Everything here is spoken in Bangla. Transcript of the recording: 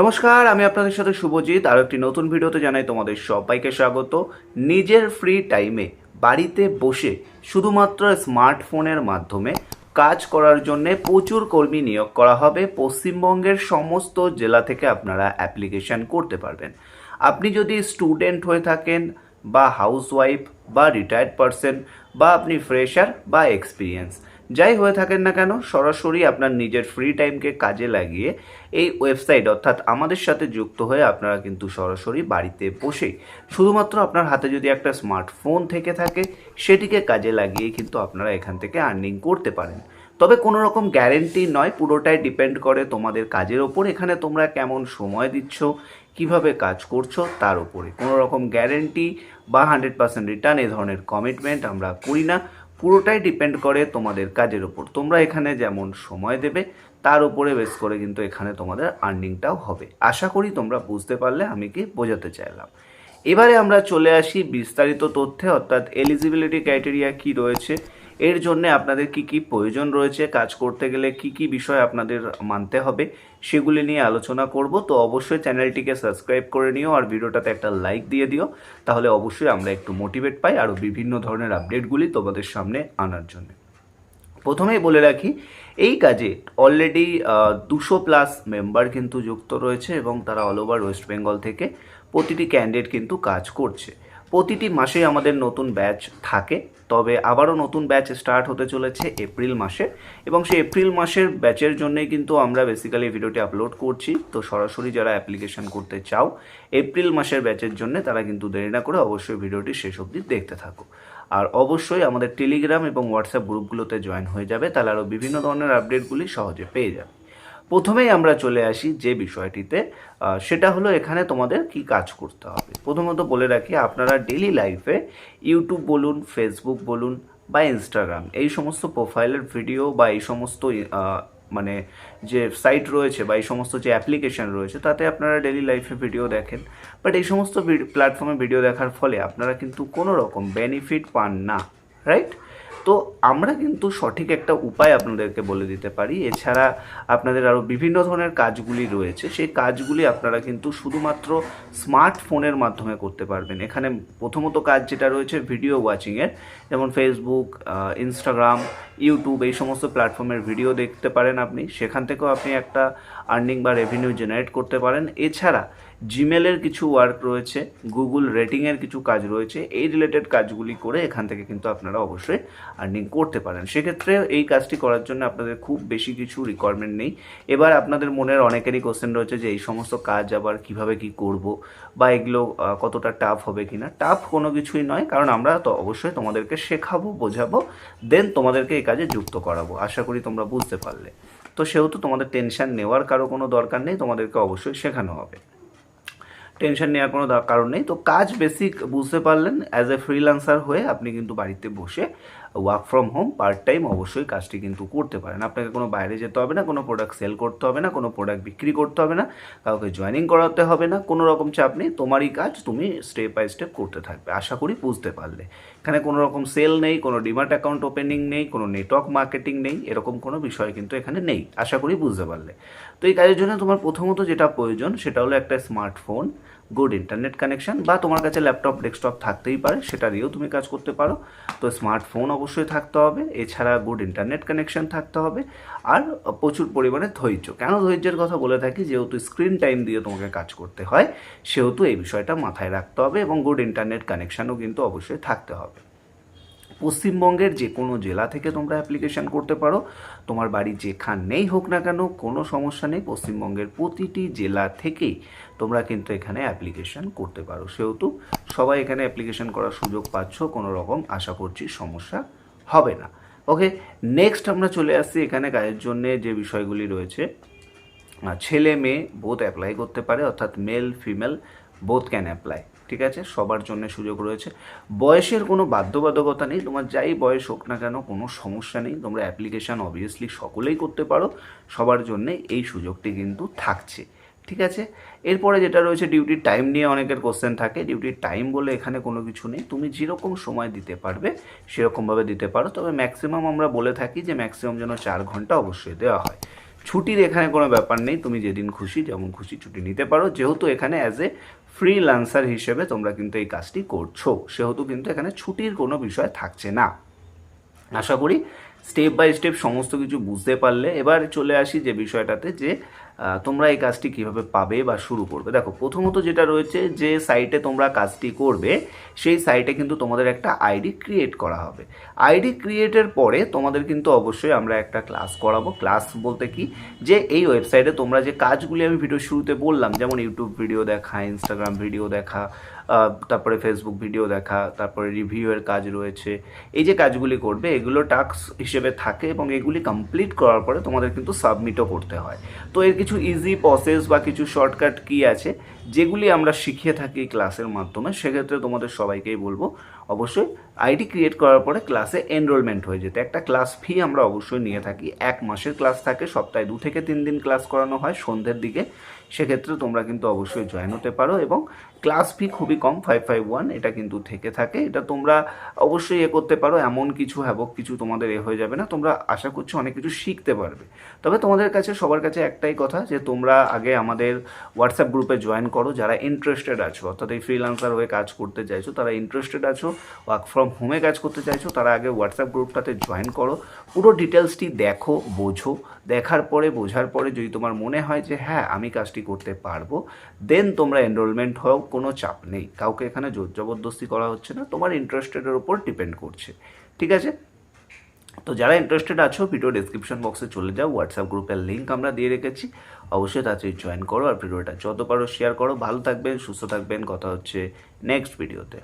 নমস্কার, আমি আপনাদের সাথে শুভজিৎ। আরও একটি নতুন ভিডিওতে জানাই তোমাদের সবাইকে স্বাগত। নিজের ফ্রি টাইমে বাড়িতে বসে শুধুমাত্র স্মার্টফোনের মাধ্যমে কাজ করার জন্যে প্রচুর কর্মী নিয়োগ করা হবে। পশ্চিমবঙ্গের সমস্ত জেলা থেকে আপনারা অ্যাপ্লিকেশান করতে পারবেন। আপনি যদি স্টুডেন্ট হয়ে থাকেন বা হাউসওয়াইফ বা রিটায়ার্ড পারসন বা আপনি ফ্রেশার বা এক্সপিরিয়েন্স যাই হয়ে থাকেন না কেন, সরাসরি আপনার নিজের ফ্রি টাইমকে কাজে লাগিয়ে এই ওয়েবসাইট অর্থাৎ আমাদের সাথে যুক্ত হয়ে আপনারা কিন্তু সরাসরি বাড়িতে বসেই শুধুমাত্র আপনার হাতে যদি একটা স্মার্টফোন থেকে থাকে সেটিকে কাজে লাগিয়ে কিন্তু আপনারা এখান থেকে আর্নিং করতে পারেন। তবে কোনো রকম গ্যারেন্টি নয়, পুরোটাই ডিপেন্ড করে তোমাদের কাজের ওপর। এখানে তোমরা কেমন সময় দিচ্ছ, কিভাবে কাজ করছো তার উপরে। কোনো রকম গ্যারেন্টি বা 100% রিটার্ন এ ধরনের কমিটমেন্ট আমরা করি না। পুরোটাই ডিপেন্ড করে তোমাদের কাজের ওপর। তোমরা এখানে যেমন সময় দেবে তার উপরে বেস করে কিন্তু এখানে তোমাদের আর্নিংটাও হবে। আশা করি তোমরা বুঝতে পারলে আমি কি বোঝাতে চাইলাম। এবারে আমরা চলে আসি বিস্তারিত তথ্যে, অর্থাৎ এলিজিবিলিটি ক্রাইটেরিয়া কি রয়েছে, এর জন্য আপনাদের কি কি প্রয়োজন রয়েছে, কাজ করতে গেলে কি কি বিষয় আপনাদের মানতে হবে সেগুলি নিয়ে আলোচনা করব। তো অবশ্যই চ্যানেলটিকে সাবস্ক্রাইব করে নিও আর ভিডিওটাতে একটা লাইক দিয়ে দিও, তাহলে অবশ্যই আমরা একটু মোটিভেট পাই আরও বিভিন্ন ধরনের আপডেটগুলি তোমাদের সামনে আনার জন্য। প্রথমেই বলে রাখি, এই কাজে অলরেডি 200+ মেম্বার কিন্তু যুক্ত রয়েছে এবং তারা অল ওভার ওয়েস্ট বেঙ্গল থেকে প্রতিটি ক্যান্ডিডেট কিন্তু কাজ করছে। প্রতিটি মাসে আমাদের নতুন ব্যাচ থাকে, তবে আবারও নতুন ব্যাচ স্টার্ট হতে চলেছে এপ্রিল মাসে, এবং সেই এপ্রিল মাসের ব্যাচের জন্যই কিন্তু আমরা বেসিক্যালি ভিডিওটি আপলোড করছি। তো সরাসরি যারা অ্যাপ্লিকেশন করতে চাও এপ্রিল মাসের ব্যাচের জন্য, তারা কিন্তু দেরি না করে অবশ্যই ভিডিওটি শেষ অবধি দেখতে থাকো। আর অবশ্যই আমাদের টেলিগ্রাম এবং হোয়াটসঅ্যাপ গ্রুপগুলোতে জয়েন হয়ে যাবে, তাহলে আরও বিভিন্ন ধরনের আপডেটগুলি সহজে পেয়ে যাবে। প্রথমেই আমরা চলে আসি যে বিষয়টিতে, সেটা হলো এখানে তোমাদের কি কাজ করতে হবে। প্রথমত বলে রাখি, আপনারা ডেলি লাইফে ইউটিউব বলুন, ফেসবুক বলুন বা ইনস্টাগ্রাম, এই সমস্ত প্রোফাইলের ভিডিও বা এই সমস্ত মানে যে সাইট রয়েছে বা এই সমস্ত যে অ্যাপ্লিকেশান রয়েছে তাতে আপনারা ডেলি লাইফে ভিডিও দেখেন। বাট এই সমস্ত প্ল্যাটফর্মে ভিডিও দেখার ফলে আপনারা কিন্তু কোনো রকম বেনিফিট পান না, রাইট? তো আমরা কিন্তু সঠিক একটা উপায় আপনাদেরকে বলে দিতে পারি। এছাড়া আপনাদের আরও বিভিন্ন ধরনের কাজগুলি রয়েছে, সেই কাজগুলি আপনারা কিন্তু শুধুমাত্র স্মার্টফোনের মাধ্যমে করতে পারবেন। এখানে প্রথমত কাজ যেটা রয়েছে ভিডিও ওয়াচিংয়ের, যেমন ফেসবুক, ইনস্টাগ্রাম, ইউটিউব, এই সমস্ত প্ল্যাটফর্মের ভিডিও দেখতে পারেন আপনি, সেখান থেকেও আপনি একটা আর্নিং বা রেভিনিউ জেনারেট করতে পারেন। এছাড়া জিমেলের কিছু ওয়ার্ক রয়েছে, গুগল রেটিংয়ের কিছু কাজ রয়েছে, এই রিলেটেড কাজগুলি করে এখান থেকে কিন্তু আপনারা অবশ্যই আর্নিং করতে পারেন। সেক্ষেত্রে এই কাজটি করার জন্য আপনাদের খুব বেশি কিছু রিকোয়ারমেন্ট নেই। এবার আপনাদের মনের অনেকেরই কোশ্চেন রয়েছে যে এই সমস্ত কাজ আবার কিভাবে কি করব বা এগুলো কতটা টাফ হবে কিনা। টাফ কোনো কিছুই নয়, কারণ আমরা তো অবশ্যই তোমাদেরকে শেখাবো, বোঝাবো, দেন তোমাদেরকে এই কাজে যুক্ত করাবো। আশা করি তোমরা বুঝতে পারলে। তো সেহেতু তোমাদের টেনশন নেওয়ার কোনো দরকার নেই, তোমাদেরকে অবশ্যই শেখানো হবে, টেনশন নেওয়ার কোনো কারণ নেই। তো কাজ বেসিক বুঝতে পারলেন। অ্যাজ এ ফ্রিল্যান্সার হয়ে আপনি কিন্তু বাড়িতে বসে work from home part time অবশ্যই কাজটি কিন্তু করতে পারেন। আপনাকে কোনো বাইরে যেতে হবে না, কোনো প্রোডাক্ট সেল করতে হবে না, কোনো প্রোডাক্ট বিক্রি করতে হবে না, কাউকে জয়েনিং করাতে হবে না, কোনো রকম চাপ নেই। তোমারই কাজ তুমি স্টেপ বাই স্টেপ করতে থাকবে। আশা করি বুঝতে পারলে। এখানে কোনো রকম সেল নেই, কোনো ডিমার্ট অ্যাকাউন্ট ওপেনিং নেই, কোনো নেটওয়ার্ক মার্কেটিং নেই, এরকম কোনো বিষয় কিন্তু এখানে নেই। আশা করি বুঝতে পারলে। তো এই কাজের জন্য তোমার প্রথমত যেটা প্রয়োজন সেটা হলো একটা স্মার্টফোন, গুড ইন্টারনেট কানেকশন, বা তোমার কাছে ল্যাপটপ, ডেস্কটপ থাকতেই পারে, সেটা দিয়েও তুমি কাজ করতে পারো। তো স্মার্টফোন অবশ্যই থাকতে হবে, এছাড়া গুড ইন্টারনেট কানেকশন থাকতে হবে, আর প্রচুর পরিমাণে ধৈর্য। কেন ধৈর্যের কথা বলে থাকি, যেহেতু স্ক্রিন টাইম দিয়ে তোমাকে কাজ করতে হয়, সেহেতু এই বিষয়টা মাথায় রাখতে হবে, এবং গুড ইন্টারনেট কানেকশানও কিন্তু অবশ্যই থাকতে হবে। পশ্চিমবঙ্গের যে কোনো জেলা থেকে তোমরা অ্যাপ্লিকেশান করতে পারো, তোমার বাড়ি যেখানেই হোক না কেন কোনো সমস্যা নেই। পশ্চিমবঙ্গের প্রতিটি জেলা থেকেই তোমরা কিন্তু এখানে অ্যাপ্লিকেশান করতে পারো, সেহেতু সবাই এখানে অ্যাপ্লিকেশান করার সুযোগ পাচ্ছ, কোনো রকম আশা করছি সমস্যা হবে না। ওকে, নেক্সট আমরা চলে আসছি এখানে কাজের জন্যে যে বিষয়গুলি রয়েছে। ছেলে মেয়ে বোথ অ্যাপ্লাই করতে পারে, অর্থাৎ male female both can apply. ঠিক আছে, সবার জন্য সুযোগ রয়েছে। বয়সের কোনো বাধ্যবাধকতা নেই, তোমার যাই বয়স হোক না কেন কোনো সমস্যা নেই, তোমরা অ্যাপ্লিকেশান অবভিয়াসলি সকলেই করতে পারো, সবার জন্যে এই সুযোগটি কিন্তু থাকছে। ঠিক আছে, এরপরে যেটা রয়েছে ডিউটির টাইম নিয়ে অনেকের কোশ্চেন থাকে। ডিউটির টাইম বলে এখানে কোনো কিছু নেই, তুমি যেরকম সময় দিতে পারবে সেরকমভাবে দিতে পারো, তবে ম্যাক্সিমাম আমরা বলে থাকি যে ম্যাক্সিমাম যেন 4 ঘন্টা অবশ্যই দেওয়া হয়। ছুটির এখানে কোনো ব্যাপার নেই, তুমি যেদিন খুশি যেমন খুশি ছুটি নিতে পারো, যেহেতু এখানে অ্যাজ এ ফ্রিল্যান্সার হিসেবে তোমরা কিন্তু এই কাজটি করছো, সেহেতু কিন্তু এখানে ছুটির কোনো বিষয় থাকছে না। আশা করি স্টেপ বাই স্টেপ সমস্ত কিছু বুঝতে পারলে। এবার চলে আসি যে বিষয়টাতে, যে তোমরা এই কাজটি কিভাবে পাবে বা শুরু করবে। দেখো, প্রথমত যেটা রয়েছে, যে সাইটে তোমরা কাজটি করবে সেই সাইটে কিন্তু তোমাদের একটা আইডি ক্রিয়েট করা হবে। আইডি ক্রিয়েটের পরে তোমাদের কিন্তু অবশ্যই আমরা একটা ক্লাস করাবো। ক্লাস বলতে কি, যে এই ওয়েবসাইটে তোমরা যে কাজগুলি আমি ভিডিও শুরুতে বললাম, যেমন ইউটিউব ভিডিও দেখা, ইনস্টাগ্রাম ভিডিও দেখা, তারপরে ফেসবুক ভিডিও দেখা, তারপরে রিভিউয়ের কাজ রয়েছে, এই যে কাজগুলি করবে এগুলো টাস্ক হিসেবে থাকে এবং এগুলি কমপ্লিট করার পরে তোমাদের কিন্তু সাবমিটও করতে হয়। তো এর কিছু ইজি প্রসেস বা কিছু শর্টকাট কি আছে যেগুলি আমরা শিখিয়ে থাকি ক্লাসের মাধ্যমে, সেক্ষেত্রে তোমাদের সবাইকেই বলবো অবশ্যই আইডি ক্রিয়েট করার পরে ক্লাসে এনরোলমেন্ট হয়ে যেতে। একটা ক্লাস ফি আমরা অবশ্যই নিয়ে থাকি, 1 মাসের ক্লাস থাকে, সপ্তাহে 2 থেকে 3 দিন ক্লাস করানো হয় সন্ধ্যের দিকে। সেক্ষেত্রে তোমরা কিন্তু অবশ্যই জয়েন হতে পারো এবং ক্লাস ফি খুবই কম, 551 এটা কিন্তু থেকে থাকে। এটা তোমরা অবশ্যই করতে পারো, এমন কিছু হ্যাবক কিছু তোমাদের হয়ে যাবে না, তোমরা আশা করছি অনেক কিছু শিখতে পারবে। তবে তোমাদের কাছে সবার কাছে একটাই কথা, যে তোমরা আগে আমাদের হোয়াটসঅ্যাপ গ্রুপে জয়েন করো, যারা ইন্টারেস্টেড আছো, অর্থাৎ এই ফ্রিল্যান্সার হয়ে কাজ করতে চাইছো, তারা ইন্টারেস্টেড আছো, ওয়ার্ক ফ্রম হোমে কাজ করতে চাইছো, তারা আগে হোয়াটসঅ্যাপ গ্রুপটাতে জয়েন করো, পুরো ডিটেলসটি দেখো, বোঝো। দেখার পরে বোঝার পরে যদি তোমার মনে হয় যে হ্যাঁ আমি কাজটি করতে পারবো, দেন তোমরা এনরোলমেন্ট হও, কোনো চাপ নেই, কাউকে এখানে জোর জবরদস্তি করা হচ্ছে না, তোমার ইন্টারেস্টেডের উপর ডিপেন্ড করছে। ঠিক আছে, তো যারা ইন্টারেস্টেড আছো ভিডিও ডেসক্রিপশন বক্সে চলে যাও, হোয়াটসঅ্যাপ গ্রুপের লিঙ্ক আমরা দিয়ে রেখেছি, অবশ্যই তাড়াতাড়ি জয়েন করো আর ভিডিওটা যত পারো শেয়ার করো। ভালো থাকবেন, সুস্থ থাকবেন, কথা হচ্ছে নেক্সট ভিডিওতে।